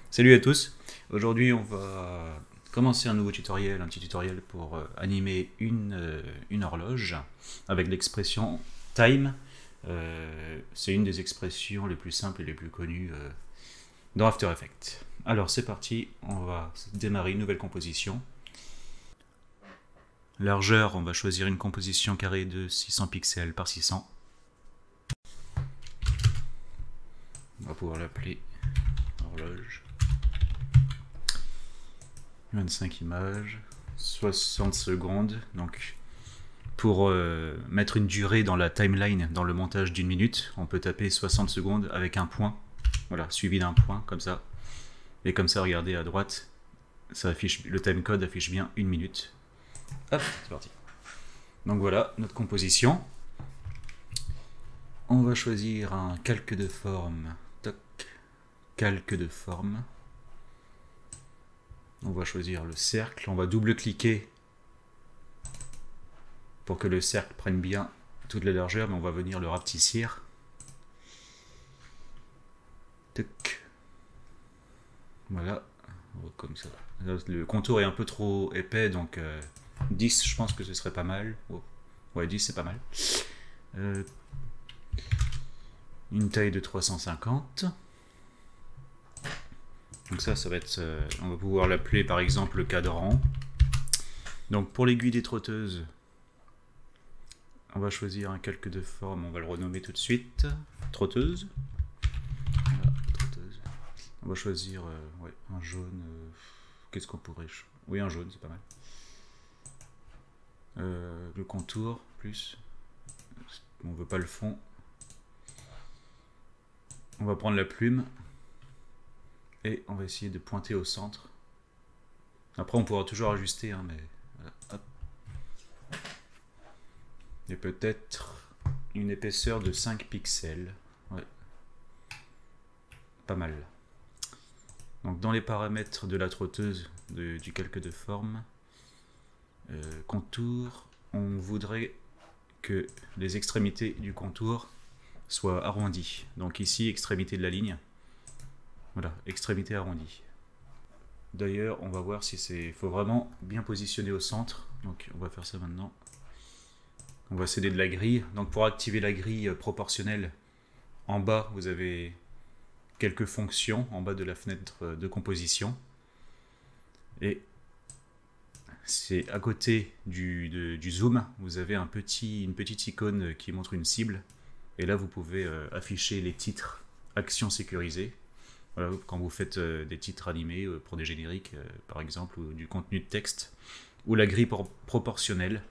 Salut à tous, aujourd'hui on va commencer un nouveau tutoriel, un petit tutoriel pour animer une horloge avec l'expression time. C'est une des expressions les plus simples et les plus connues dans After Effects. Alors c'est parti, on va démarrer une nouvelle composition. Largeur, on va choisir une composition carrée de 600 pixels par 600. On va pouvoir l'appeler horloge. 25 images, 60 secondes. Donc, pour mettre une durée dans la timeline, dans le montage d'une minute, on peut taper 60 secondes avec un point. Voilà, suivi d'un point, comme ça. Et comme ça, regardez à droite, ça affiche, le timecode affiche bien une minute. Hop, c'est parti. Donc voilà, notre composition. On va choisir un calque de forme. Toc, calque de forme. On va choisir le cercle, on va double-cliquer pour que le cercle prenne bien toute la largeur, mais on va venir le rapetissir. Tuc. Voilà, comme ça. Le contour est un peu trop épais, donc 10, je pense que ce serait pas mal. Oh. Ouais, 10 c'est pas mal. Une taille de 350. Donc ça va être, on va pouvoir l'appeler par exemple le cadran. Donc pour l'aiguille des trotteuses, on va choisir un calque de forme, on va le renommer tout de suite, trotteuse. Voilà, trotteuse. On va choisir ouais, un jaune, qu'est-ce qu'on pourrait... Oui, un jaune, c'est pas mal. Le contour, plus. On veut pas le fond. On va prendre la plume. Et on va essayer de pointer au centre. Après, on pourra toujours ajuster, hein, mais voilà. Hop. Et peut-être une épaisseur de 5 pixels. Ouais. Pas mal. Donc, dans les paramètres de la trotteuse, du calque de forme, contour, on voudrait que les extrémités du contour soient arrondies. Donc ici, extrémité de la ligne. Voilà, extrémité arrondie. D'ailleurs, on va voir si c'est... Il faut vraiment bien positionner au centre. Donc, on va faire ça maintenant. On va céder de la grille. Donc, pour activer la grille proportionnelle, en bas, vous avez quelques fonctions en bas de la fenêtre de composition. Et c'est à côté du zoom, vous avez une petite icône qui montre une cible. Et là, vous pouvez afficher les titres actions sécurisées. Voilà, quand vous faites des titres animés pour des génériques, par exemple, ou du contenu de texte, ou la grille proportionnelle.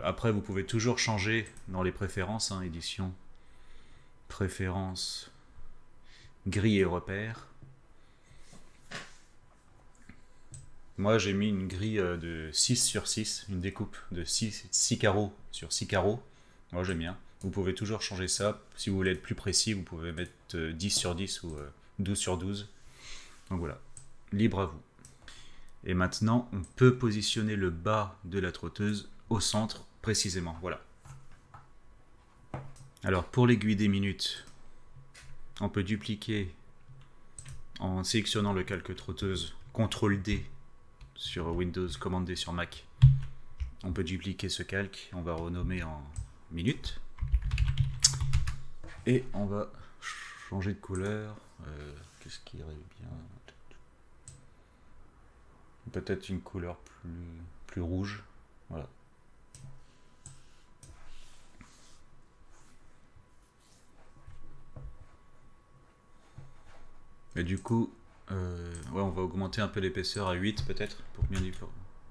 Après, vous pouvez toujours changer dans les préférences, hein, édition, préférences, grille et repères. Moi, j'ai mis une grille de 6 sur 6, une découpe de 6 carreaux sur 6 carreaux. Moi, j'aime bien. Vous pouvez toujours changer ça. Si vous voulez être plus précis, vous pouvez mettre 10 sur 10 ou 12 sur 12. Donc voilà, libre à vous. Et maintenant, on peut positionner le bas de la trotteuse au centre précisément. Voilà. Alors, pour l'aiguille des minutes, on peut dupliquer en sélectionnant le calque trotteuse, CTRL D sur Windows, commande D sur Mac. On peut dupliquer ce calque, on va renommer en minutes. Et on va changer de couleur. Qu'est-ce qui irait bien? Peut-être une couleur plus rouge. Voilà. Et du coup, ouais, on va augmenter un peu l'épaisseur à 8 peut-être, pour bien dire.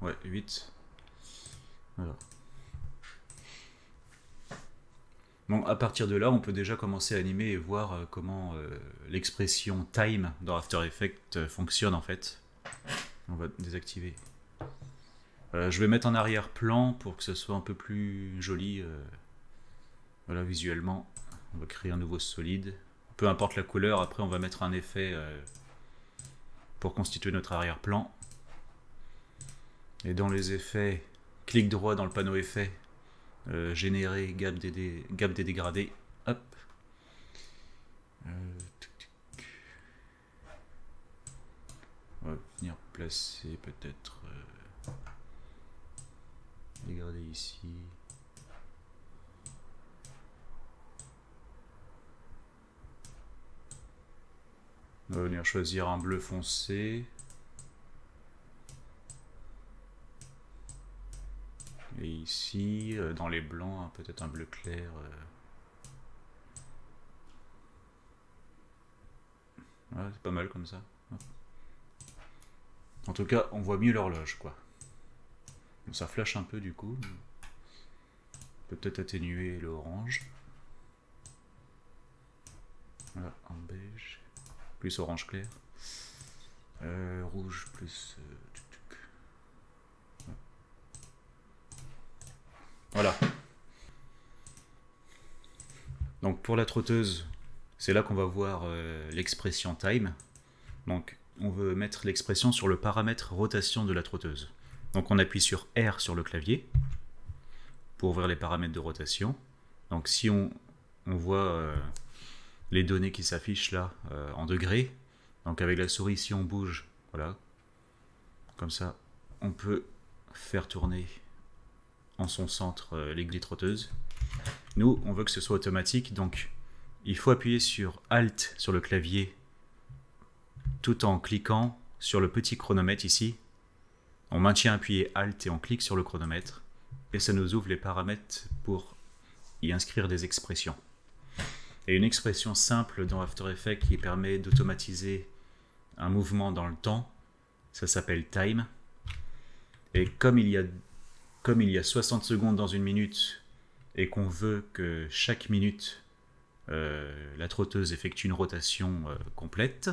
Ouais, 8. Voilà. Bon, à partir de là, on peut déjà commencer à animer et voir comment l'expression time dans After Effects fonctionne en fait. On va désactiver. Je vais mettre en arrière-plan pour que ce soit un peu plus joli. Voilà, visuellement. On va créer un nouveau solide. Peu importe la couleur, après on va mettre un effet pour constituer notre arrière-plan. Et dans les effets, clic droit dans le panneau effets. Générer gamme des dégradés, hop, venir placer peut-être... regardez ici. On va venir choisir un bleu foncé. Et ici, dans les blancs, hein, peut-être un bleu clair. Ouais, c'est pas mal comme ça. En tout cas, on voit mieux l'horloge, quoi. Bon, ça flash un peu du coup. Peut-être atténuer l'orange. Voilà, en beige. Plus orange clair. Rouge plus... Voilà. Donc pour la trotteuse, c'est là qu'on va voir l'expression time. Donc on veut mettre l'expression sur le paramètre rotation de la trotteuse. Donc on appuie sur R sur le clavier pour ouvrir les paramètres de rotation. Donc si on voit les données qui s'affichent là en degrés, donc avec la souris si on bouge, voilà, comme ça on peut faire tourner en son centre l'aiguille trotteuse. Nous on veut que ce soit automatique, donc il faut appuyer sur Alt sur le clavier tout en cliquant sur le petit chronomètre ici. On maintient appuyé Alt et on clique sur le chronomètre et ça nous ouvre les paramètres pour y inscrire des expressions. Et une expression simple dans After Effects qui permet d'automatiser un mouvement dans le temps, ça s'appelle time. Et comme il y a 60 secondes dans une minute et qu'on veut que chaque minute la trotteuse effectue une rotation complète,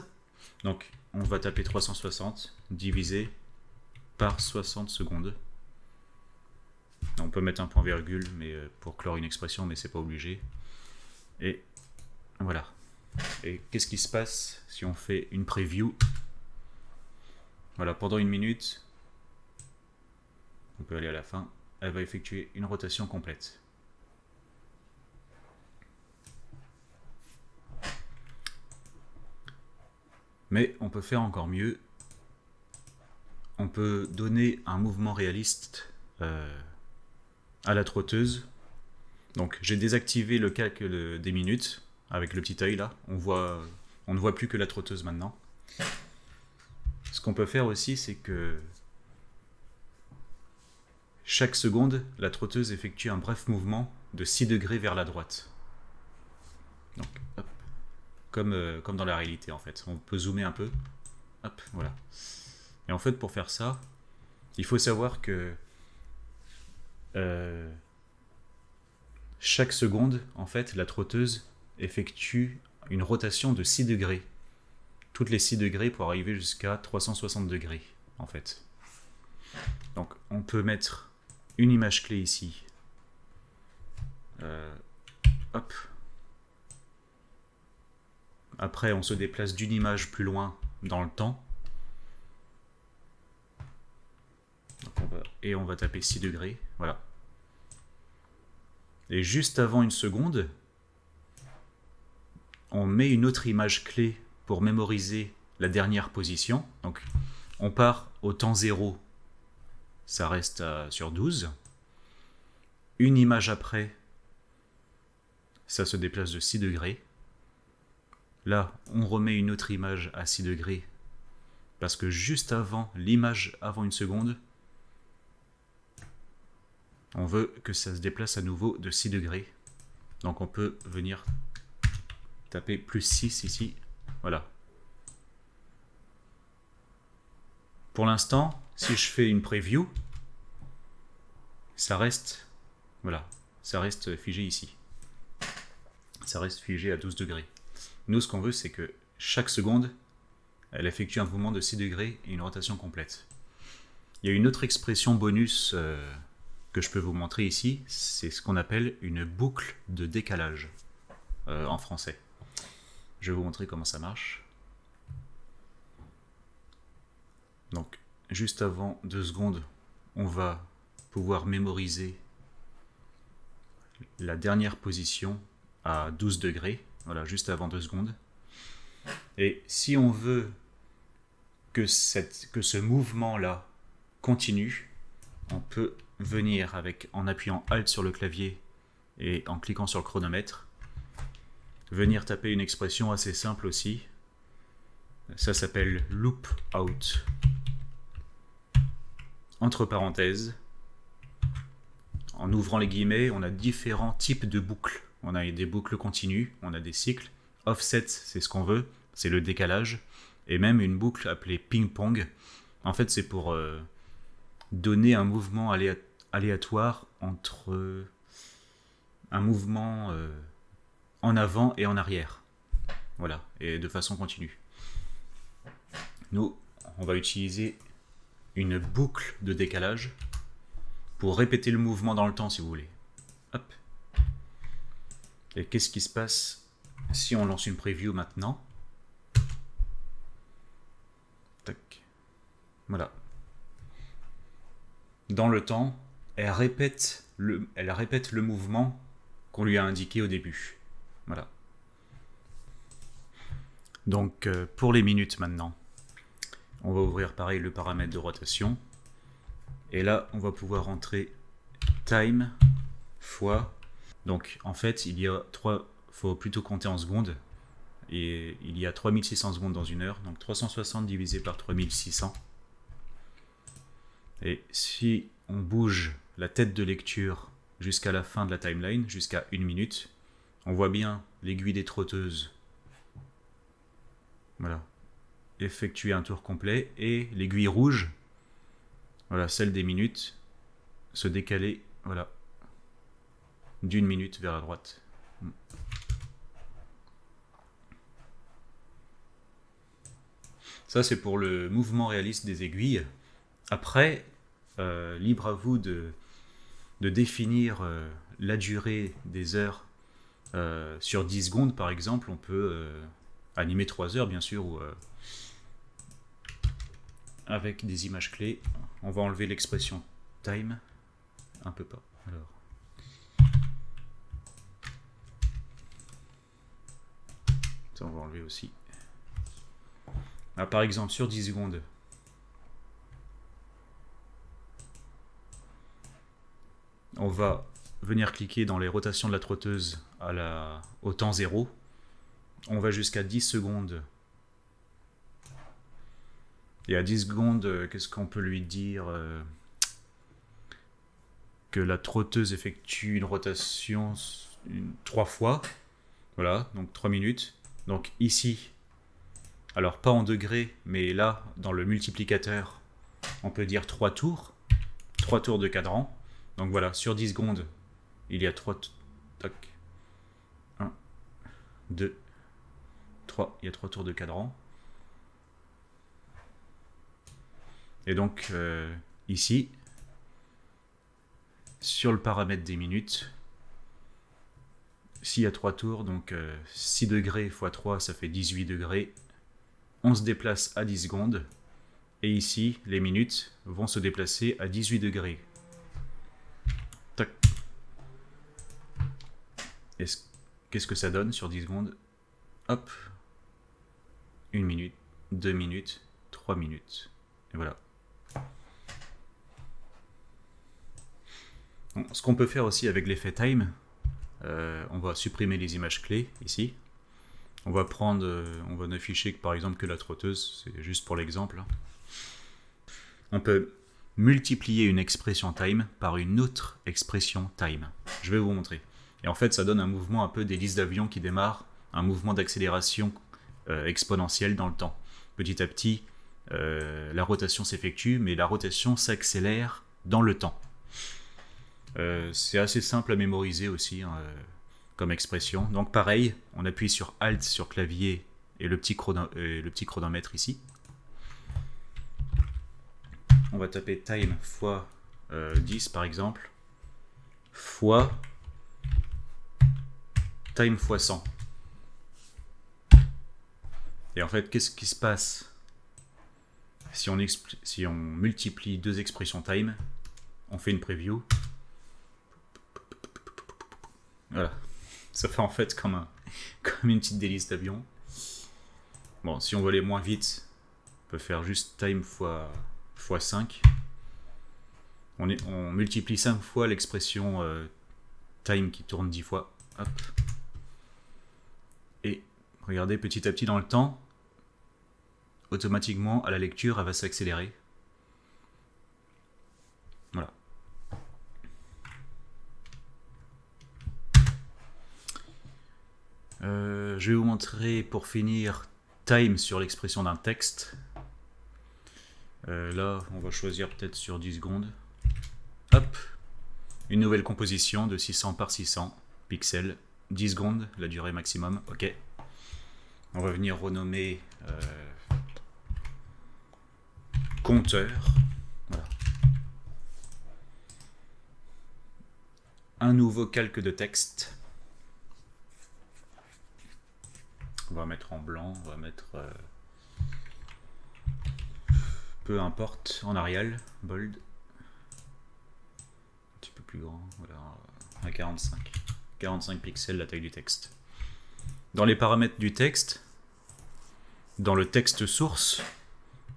donc on va taper 360 divisé par 60 secondes. On peut mettre un point virgule mais pour clore une expression, mais c'est pas obligé. Et voilà. Et qu'est-ce qui se passe si on fait une preview? Voilà, pendant une minute, on peut aller à la fin, elle va effectuer une rotation complète. Mais on peut faire encore mieux. On peut donner un mouvement réaliste à la trotteuse. Donc j'ai désactivé le calcul des minutes avec le petit œil là. On ne voit plus que la trotteuse maintenant. Ce qu'on peut faire aussi, c'est que chaque seconde, la trotteuse effectue un bref mouvement de 6 degrés vers la droite. Donc, hop, comme dans la réalité en fait. On peut zoomer un peu. Hop, voilà. Et en fait, pour faire ça, il faut savoir que chaque seconde, en fait, la trotteuse effectue une rotation de 6 degrés. Toutes les 6 degrés pour arriver jusqu'à 360 degrés, en fait. Donc, on peut mettre une image clé ici. Hop. Après, on se déplace d'une image plus loin dans le temps. Donc on va taper 6 degrés, voilà. Et juste avant une seconde, on met une autre image clé pour mémoriser la dernière position. Donc on part au temps 0, ça reste sur 12. Une image après, ça se déplace de 6 degrés. Là, on remet une autre image à 6 degrés, parce que juste avant, l'image avant une seconde, on veut que ça se déplace à nouveau de 6 degrés. Donc on peut venir taper plus 6 ici. Voilà. Pour l'instant, si je fais une preview, ça reste, voilà, ça reste figé ici. Ça reste figé à 12 degrés. Nous, ce qu'on veut, c'est que chaque seconde, elle effectue un mouvement de 6 degrés et une rotation complète. Il y a une autre expression bonus que je peux vous montrer ici, c'est ce qu'on appelle une boucle de décalage en français. Je vais vous montrer comment ça marche. Donc, juste avant 2 secondes, on va pouvoir mémoriser la dernière position à 12 degrés. Voilà, juste avant 2 secondes. Et si on veut que ce mouvement-là continue, on peut venir en appuyant Alt sur le clavier et en cliquant sur le chronomètre, venir taper une expression assez simple aussi. Ça s'appelle loop out. Entre parenthèses, en ouvrant les guillemets, on a différents types de boucles. On a des boucles continues, on a des cycles. Offset, c'est ce qu'on veut, c'est le décalage. Et même une boucle appelée ping-pong. En fait, c'est pour donner un mouvement aléatoire entre un mouvement en avant et en arrière. Voilà, et de façon continue. Nous, on va utiliser une boucle de décalage pour répéter le mouvement dans le temps, si vous voulez. Hop. Et qu'est-ce qui se passe si on lance une preview maintenant? Tac. Voilà. Dans le temps, elle répète le mouvement qu'on lui a indiqué au début. Voilà. Donc, pour les minutes maintenant, on va ouvrir pareil le paramètre de rotation. Et là, on va pouvoir entrer time fois. Donc, en fait, faut plutôt compter en secondes. Et il y a 3600 secondes dans une heure. Donc, 360 divisé par 3600. Et si on bouge la tête de lecture jusqu'à la fin de la timeline, jusqu'à 1 minute, on voit bien l'aiguille des trotteuses. Voilà. Effectuer un tour complet. Et l'aiguille rouge, voilà, celle des minutes, se décaler, voilà, d'1 minute vers la droite. Ça, c'est pour le mouvement réaliste des aiguilles. Après, libre à vous de définir la durée des heures. Sur 10 secondes, par exemple, on peut animer 3 heures, bien sûr, ou avec des images clés. On va enlever l'expression time. Un peu pas. Alors. Ça, on va enlever aussi. Ah, par exemple, sur 10 secondes, on va venir cliquer dans les rotations de la trotteuse au temps 0. On va jusqu'à 10 secondes. Et à 10 secondes, qu'est-ce qu'on peut lui dire? Que la trotteuse effectue une rotation 3 fois. Voilà, donc 3 minutes. Donc ici, alors pas en degrés, mais là, dans le multiplicateur, on peut dire 3 tours. 3 tours de cadran. Donc voilà, sur 10 secondes, il y a 3... Tac. 1, 2, 3. Il y a 3 tours de cadran. Et donc, ici, sur le paramètre des minutes, s'il y a 3 tours, donc 6 degrés x 3, ça fait 18 degrés. On se déplace à 10 secondes. Et ici, les minutes vont se déplacer à 18 degrés. Tac. Qu'est-ce que ça donne sur 10 secondes? Hop. 1 minute, 2 minutes, 3 minutes. Et voilà. Bon, ce qu'on peut faire aussi avec l'effet time, on va supprimer les images clés ici. On va n'afficher par exemple que la trotteuse, c'est juste pour l'exemple. On peut multiplier une expression time par une autre expression time. Je vais vous montrer. Et en fait, ça donne un mouvement un peu d'hélice d'avion qui démarre, un mouvement d'accélération exponentielle dans le temps. Petit à petit, la rotation s'effectue, mais la rotation s'accélère dans le temps. C'est assez simple à mémoriser aussi comme expression. Donc pareil, on appuie sur Alt sur clavier et le petit chronomètre ici. On va taper time fois 10 par exemple, fois time fois 100. Et en fait, qu'est-ce qui se passe si on multiplie deux expressions time? On fait une preview. Voilà, ça fait en fait comme une petite délice d'avion. Bon, si on veut aller moins vite, peut faire juste time fois 5. On multiplie 5 fois l'expression time qui tourne 10 fois. Hop. Et regardez, petit à petit dans le temps, automatiquement à la lecture, elle va s'accélérer. Voilà. Je vais vous montrer pour finir time sur l'expression d'un texte. Là, on va choisir peut-être sur 10 secondes. Hop, une nouvelle composition de 600 par 600 pixels, 10 secondes, la durée maximum, ok. On va venir renommer compteur, voilà. Un nouveau calque de texte. On va mettre en blanc, on va mettre peu importe, en Arial, bold. Un petit peu plus grand, voilà, à 45 pixels la taille du texte. Dans les paramètres du texte, dans le texte source,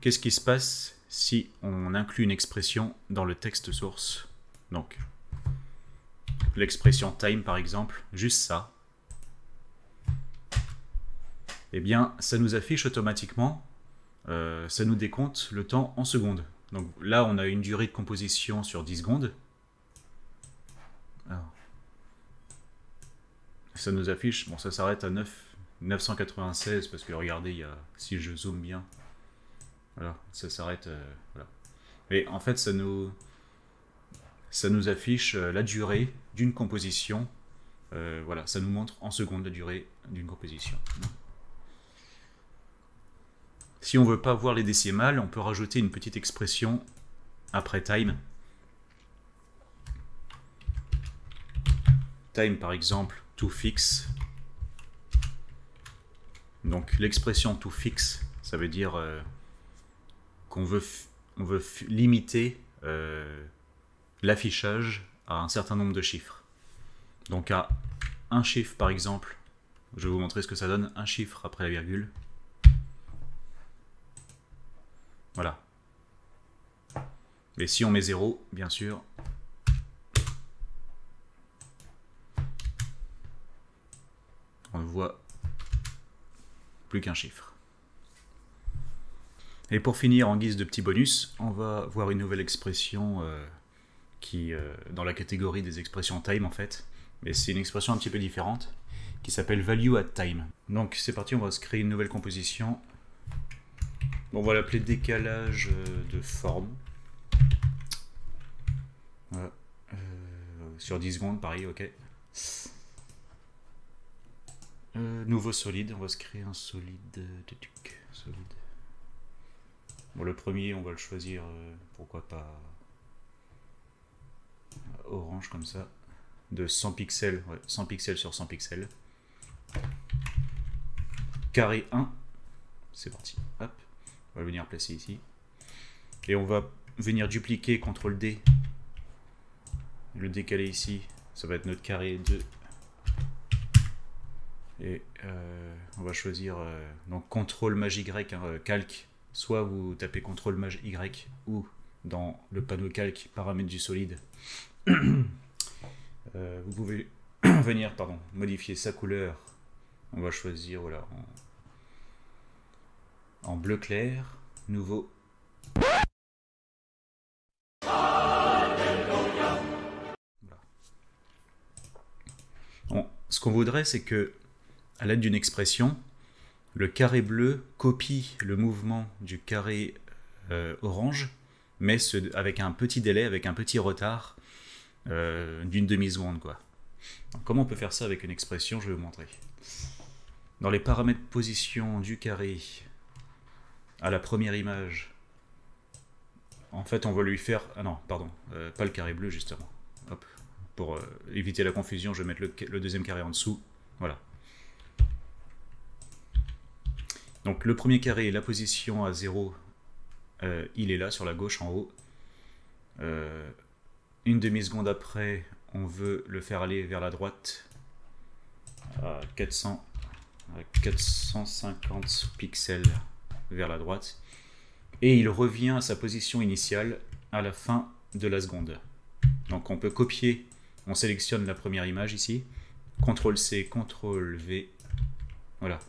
qu'est-ce qui se passe si on inclut une expression dans le texte source? Donc, l'expression time par exemple, juste ça. Eh bien, ça nous affiche automatiquement, ça nous décompte le temps en secondes. Donc là, on a une durée de composition sur 10 secondes. Alors, ça nous affiche, bon ça s'arrête à 996 parce que regardez, si je zoome bien, voilà, ça s'arrête, voilà. Et en fait, ça nous affiche la durée d'une composition, voilà, ça nous montre en secondes la durée d'une composition. Si on ne veut pas voir les décimales, on peut rajouter une petite expression après time. Time par exemple, to fix. Donc l'expression to fix, ça veut dire qu'on veut limiter l'affichage à un certain nombre de chiffres. Donc à un chiffre par exemple, je vais vous montrer ce que ça donne, un chiffre après la virgule. Voilà. Et si on met 0, bien sûr, on ne voit plus qu'un chiffre. Et pour finir, en guise de petit bonus, on va voir une nouvelle expression qui dans la catégorie des expressions time en fait. Mais c'est une expression un petit peu différente qui s'appelle value at time. Donc c'est parti, on va se créer une nouvelle composition. Bon, on va l'appeler décalage de forme. Voilà. Sur 10 secondes, pareil, ok. Nouveau solide, on va se créer un solide. Bon, le premier, on va le choisir, pourquoi pas orange comme ça. De 100 pixels, ouais, 100 pixels sur 100 pixels. Carré 1, c'est parti. Hop. On va venir placer ici. Et on va venir dupliquer CTRL-D. Le décaler ici, ça va être notre carré 2. Et on va choisir donc CTRL-MAJ-Y, hein, calque. Soit vous tapez CTRL-MAJ-Y ou dans le panneau calque, paramètres du solide. Vous pouvez venir modifier sa couleur. On va choisir voilà, en bleu clair, nouveau. Voilà. Bon, ce qu'on voudrait, c'est que, à l'aide d'une expression, le carré bleu copie le mouvement du carré orange, mais avec un petit délai, avec un petit retard d'une demi-seconde, quoi. Donc, comment on peut faire ça avec une expression? Je vais vous montrer. Dans les paramètres position du carré, à la première image, en fait on va lui faire... Ah non, pardon, pas le carré bleu justement. Hop. Pour éviter la confusion, je vais mettre le deuxième carré en dessous. Voilà. Donc le premier carré, la position à 0, il est là sur la gauche en haut. Une demi-seconde après, on veut le faire aller vers la droite à 450 pixels vers la droite. et il revient à sa position initiale à la fin de la seconde. Donc on peut copier, on sélectionne la première image ici, CTRL-C, CTRL-V, voilà.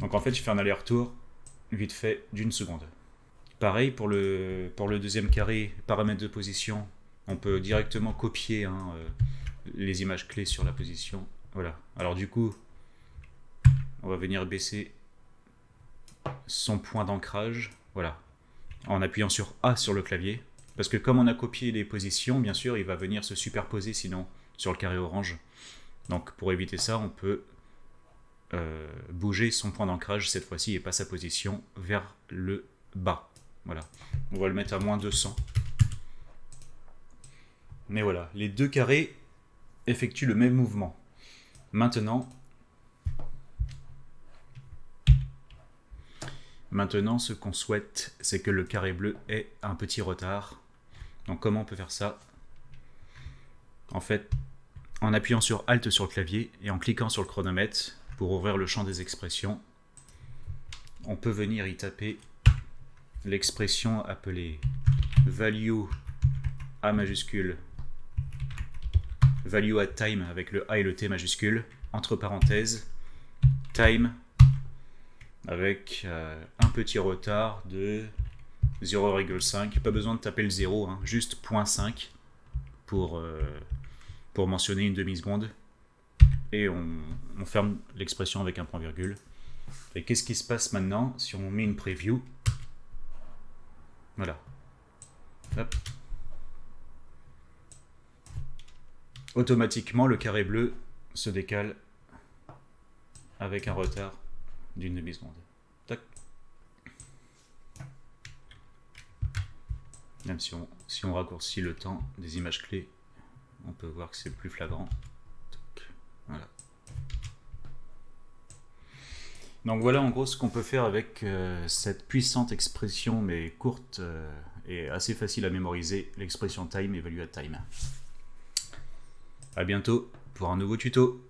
Donc en fait je fais un aller-retour vite fait d'une seconde. Pareil pour le deuxième carré, paramètres de position, on peut directement copier les images clés sur la position. Voilà. Alors du coup, on va venir baisser son point d'ancrage, voilà, en appuyant sur A sur le clavier, parce que comme on a copié les positions, bien sûr, il va venir se superposer sinon sur le carré orange. Donc pour éviter ça, on peut bouger son point d'ancrage cette fois-ci et pas sa position vers le bas. Voilà, on va le mettre à moins 200. Mais voilà, les deux carrés effectuent le même mouvement. Maintenant, ce qu'on souhaite, c'est que le carré bleu ait un petit retard. Donc comment on peut faire ça? En fait, en appuyant sur Alt sur le clavier et en cliquant sur le chronomètre pour ouvrir le champ des expressions, on peut venir y taper l'expression appelée value A majuscule, value at time avec le A et le T majuscule, entre parenthèses, time avec un petit retard de 0,5, pas besoin de taper le 0, hein, juste 0,5 pour mentionner une demi-seconde, et on ferme l'expression avec un point virgule. Et qu'est-ce qui se passe maintenant si on met une preview? Voilà. Hop. Automatiquement, le carré bleu se décale avec un retard d'une demi-seconde. Tac. Même si on raccourcit le temps des images clés, on peut voir que c'est plus flagrant. Tac. Voilà. Donc voilà en gros ce qu'on peut faire avec cette puissante expression, mais courte et assez facile à mémoriser, l'expression time et value at time. A bientôt pour un nouveau tuto.